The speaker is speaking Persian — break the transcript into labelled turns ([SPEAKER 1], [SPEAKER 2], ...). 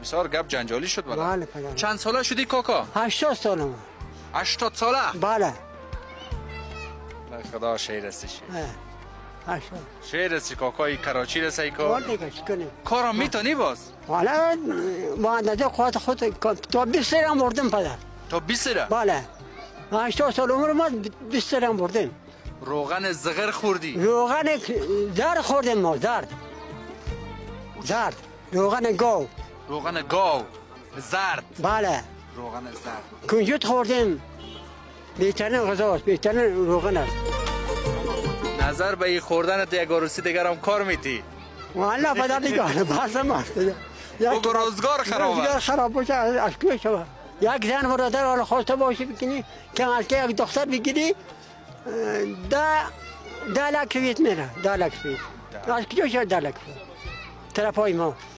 [SPEAKER 1] بسیار گپ جنجالی شد بالا.
[SPEAKER 2] بله پدر.
[SPEAKER 1] چند ساله شدی کاکا؟
[SPEAKER 2] 80 سالم.
[SPEAKER 1] 80 ساله؟
[SPEAKER 2] بله.
[SPEAKER 1] خدا شیر هستی.
[SPEAKER 2] 80.
[SPEAKER 1] شیر هستی کاکای کراچی رسی که.
[SPEAKER 2] والا دیگه چکنه.
[SPEAKER 1] کارم میتونی باز؟
[SPEAKER 2] والا با اندازه قوت خود تا 20 سالم بردم پدر.
[SPEAKER 1] تا 20 ساله؟
[SPEAKER 2] بله. 80 سال عمر ما 20 سالم بردم.
[SPEAKER 1] روغن زغر خوردی؟
[SPEAKER 2] روغن زرد خوردم ما زرد. روغن گاو.
[SPEAKER 1] روغن گاو زرد.
[SPEAKER 2] بله.
[SPEAKER 1] روغن زرد.
[SPEAKER 2] کنجد خوردم. بهترین غذاست، بهترین روغن است.
[SPEAKER 1] نظر به این خوردن یک عروسی دیگر هم کار میتی؟
[SPEAKER 2] والا پدر دیگه بحث ماست.
[SPEAKER 1] بگو روزگار خرابه.
[SPEAKER 2] روزگار خراب باشه از کی شود؟ یک زن برادر حالا خواسته باشه بکنی که از که یک دختر بگیری 10 لک رویت میره. 10 لک رویت. از کجا شد 10 لک؟ طرفای ما